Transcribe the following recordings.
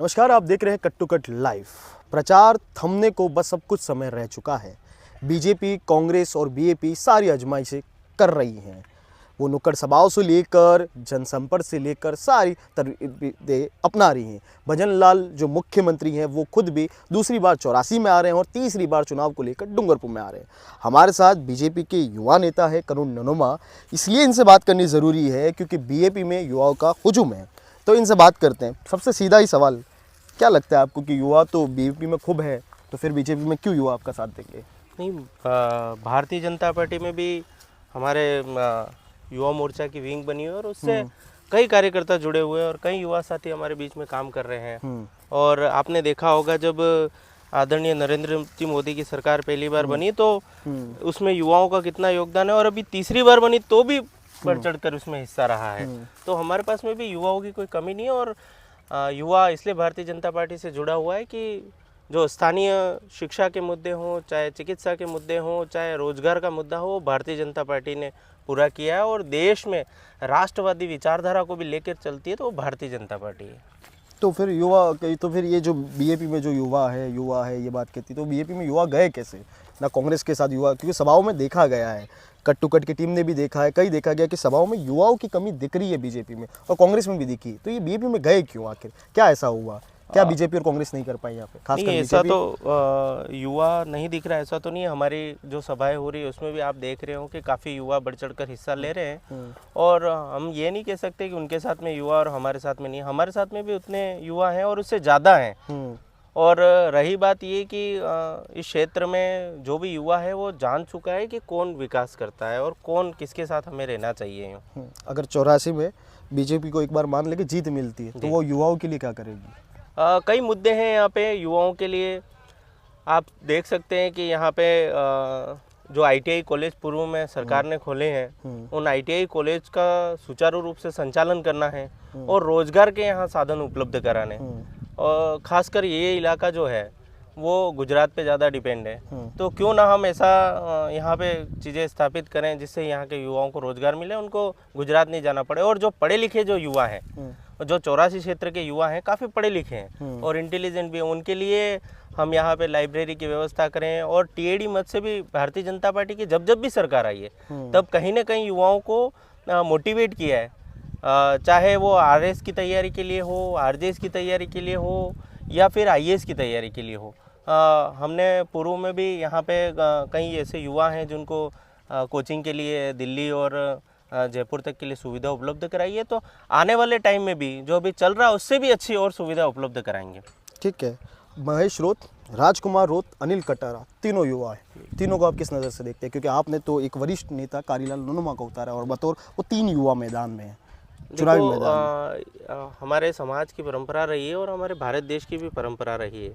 नमस्कार, आप देख रहे हैं कट टू कट लाइव। प्रचार थमने को बस अब कुछ समय रह चुका है। बीजेपी, कांग्रेस और बीएपी सारी आजमाइशें कर रही हैं। वो नुक्कड़ सभाओं से लेकर जनसंपर्क से लेकर सारी तरकीबें अपना रही हैं। भजन लाल जो मुख्यमंत्री हैं वो खुद भी दूसरी बार 84 में आ रहे हैं और तीसरी बार चुनाव को लेकर डूंगरपुर में आ रहे हैं। हमारे साथ बीजेपी के युवा नेता है करुण ननुमा। इसलिए इनसे बात करनी ज़रूरी है क्योंकि बीएपी में युवाओं का हुजूम है। तो इनसे बात करते हैं। सबसे सीधा ही सवाल, क्या लगता है आपको कि युवा तो बीजेपी में खूब है, तो फिर बीजेपी में क्यों युवा आपका साथ देंगे? नहीं, भारतीय जनता पार्टी में भी हमारे युवा मोर्चा की विंग बनी हुई है और उससे कई कार्यकर्ता जुड़े हुए हैं और कई युवा साथी हमारे बीच में काम कर रहे हैं। और आपने देखा होगा जब आदरणीय नरेंद्र मोदी की सरकार पहली बार बनी तो उसमें युवाओं का कितना योगदान है, और अभी तीसरी बार बनी तो भी बढ़ चढ़ कर उसमें हिस्सा रहा है। तो हमारे पास में भी युवाओं की कोई कमी नहीं है। और युवा इसलिए भारतीय जनता पार्टी से जुड़ा हुआ है कि जो स्थानीय शिक्षा के मुद्दे हों, चाहे चिकित्सा के मुद्दे हों, चाहे रोजगार का मुद्दा हो, भारतीय जनता पार्टी ने पूरा किया है। और देश में राष्ट्रवादी विचारधारा को भी लेकर चलती है तो वो भारतीय जनता पार्टी है। तो फिर ये जो बीजेपी में जो युवा है ये बात कहती, तो बीजेपी में युवा गए कैसे? ना कांग्रेस के साथ युवा, क्योंकि सभाओं में देखा गया है, कट टू कट की टीम ने भी देखा है, कई देखा गया कि सभाओं में युवाओं की कमी दिख रही है बीजेपी में, और कांग्रेस में भी दिखी। तो ये बीजेपी में गए क्यों आखिर? क्या ऐसा हुआ? क्या बीजेपी और कांग्रेस नहीं कर पाई यहाँ पे? खासकर ऐसा तो युवा नहीं दिख रहा है, ऐसा तो नहीं है। हमारी जो सभाएं हो रही है उसमें भी आप देख रहे हो कि काफ़ी युवा बढ़ चढ़ कर हिस्सा ले रहे हैं। और हम ये नहीं कह सकते कि उनके साथ में युवा और हमारे साथ में नहीं, हमारे साथ में भी उतने युवा हैं और उससे ज़्यादा हैं। और रही बात ये कि इस क्षेत्र में जो भी युवा है वो जान चुका है कि कौन विकास करता है और कौन किसके साथ हमें रहना चाहिए। अगर 84 में बीजेपी को एक बार मान लेके जीत मिलती है तो वो युवाओं के लिए क्या करेगी? कई मुद्दे हैं यहाँ पे युवाओं के लिए। आप देख सकते हैं कि यहाँ पे जो आईटीआई कॉलेज पूर्व में सरकार ने खोले हैं, उन आईटीआई कॉलेज का सुचारू रूप से संचालन करना है और रोजगार के यहाँ साधन उपलब्ध कराने। और खासकर ये इलाका जो है वो गुजरात पे ज़्यादा डिपेंड है, तो क्यों ना हम ऐसा यहाँ पे चीज़ें स्थापित करें जिससे यहाँ के युवाओं को रोजगार मिले, उनको गुजरात नहीं जाना पड़े। और जो पढ़े लिखे जो युवा हैं, जो 84 क्षेत्र के युवा हैं, काफ़ी पढ़े लिखे हैं और इंटेलिजेंट भी हैं, उनके लिए हम यहाँ पे लाइब्रेरी की व्यवस्था करें। और टीएडी मत से भी भारतीय जनता पार्टी की जब जब भी सरकार आई है तब कहीं ना कहीं युवाओं को मोटिवेट किया है, चाहे वो आरएस की तैयारी के लिए हो, आरजेएस की तैयारी के लिए हो, या फिर आईएएस की तैयारी के लिए हो। हमने पूर्व में भी यहाँ पे कई ऐसे युवा हैं जिनको कोचिंग के लिए दिल्ली और जयपुर तक के लिए सुविधा उपलब्ध कराई है। तो आने वाले टाइम में भी जो अभी चल रहा है उससे भी अच्छी और सुविधा उपलब्ध कराएंगे। ठीक है। महेश रोत, राजकुमार रोत, अनिल कटारा, तीनों युवा है। तीनों को आप किस नज़र से देखते हैं? क्योंकि आपने तो एक वरिष्ठ नेता कारीलाल ननुमा को उतारा और बतौर वो 3 युवा मैदान में है, चुनावी मैदान। हमारे समाज की परंपरा रही है और हमारे भारत देश की भी परंपरा रही है,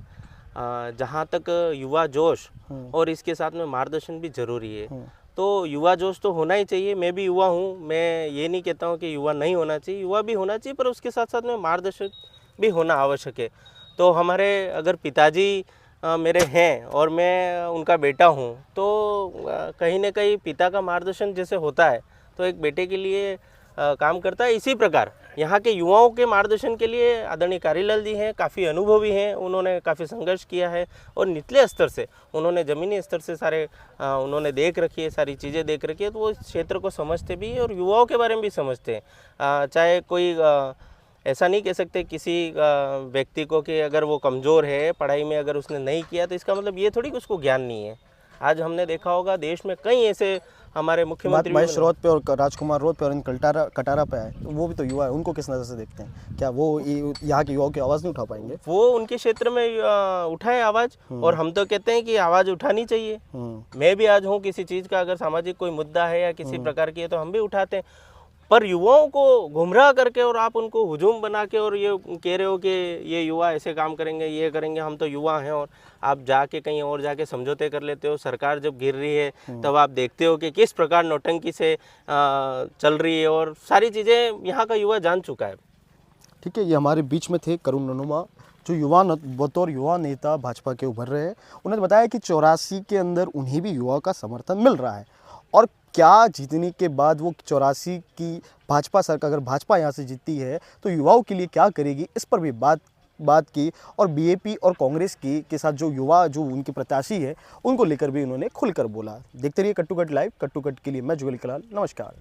जहाँ तक युवा जोश और इसके साथ में मार्गदर्शन भी जरूरी है। तो युवा जोश तो होना ही चाहिए। मैं भी युवा हूँ, मैं ये नहीं कहता हूँ कि युवा नहीं होना चाहिए, युवा भी होना चाहिए, पर उसके साथ साथ में मार्गदर्शक भी होना आवश्यक है। तो हमारे अगर पिताजी मेरे हैं और मैं उनका बेटा हूँ, तो कहीं ना कहीं पिता का मार्गदर्शन जैसे होता है तो एक बेटे के लिए काम करता है। इसी प्रकार यहाँ के युवाओं के मार्गदर्शन के लिए आदरणीय कारीलाल जी हैं, काफ़ी अनुभवी हैं, उन्होंने काफ़ी संघर्ष किया है और निचले स्तर से उन्होंने ज़मीनी स्तर से सारे उन्होंने देख रखी है, सारी चीज़ें देख रखी है, तो वो इस क्षेत्र को समझते भी हैं और युवाओं के बारे में भी समझते हैं। चाहे कोई ऐसा नहीं कह सकते किसी व्यक्ति को कि अगर वो कमज़ोर है पढ़ाई में, अगर उसने नहीं किया तो इसका मतलब ये थोड़ी कि उसको ज्ञान नहीं है। आज हमने देखा होगा देश में कई ऐसे हमारे मुख्यमंत्री महेश रोत पे और राजकुमार रोत पे और इन कटारा पे है, वो भी तो युवा है, उनको किस नज़र से देखते हैं? क्या वो यहाँ के युवाओं की आवाज़ नहीं उठा पाएंगे? वो उनके क्षेत्र में उठाए आवाज़, और हम तो कहते हैं कि आवाज़ उठानी चाहिए। मैं भी आज हूँ, किसी चीज़ का अगर सामाजिक कोई मुद्दा है या किसी प्रकार की है तो हम भी उठाते हैं, पर युवाओं को गुमराह करके और आप उनको हुजूम बना के और ये कह रहे हो कि ये युवा ऐसे काम करेंगे, ये करेंगे, हम तो युवा हैं, और आप जाके कहीं और जाके समझौते कर लेते हो। सरकार जब गिर रही है तब आप देखते हो कि किस प्रकार नौटंकी से चल रही है, और सारी चीज़ें यहाँ का युवा जान चुका है। ठीक है, ये हमारे बीच में थे करुण ननुमा, जो बतौर युवा नेता भाजपा के उभर रहे हैं। उन्होंने बताया कि 84 के अंदर उन्हें भी युवाओं का समर्थन मिल रहा है, और क्या जीतने के बाद वो 84 की भाजपा सरकार, अगर भाजपा यहाँ से जीतती है तो युवाओं के लिए क्या करेगी, इस पर भी बात बात की और बीएपी और कांग्रेस की के साथ जो युवा जो उनके प्रत्याशी है उनको लेकर भी उन्होंने खुलकर बोला। देखते रहिए cut to cut live. Cut to cut के लिए मैं जुगल कलाल, नमस्कार।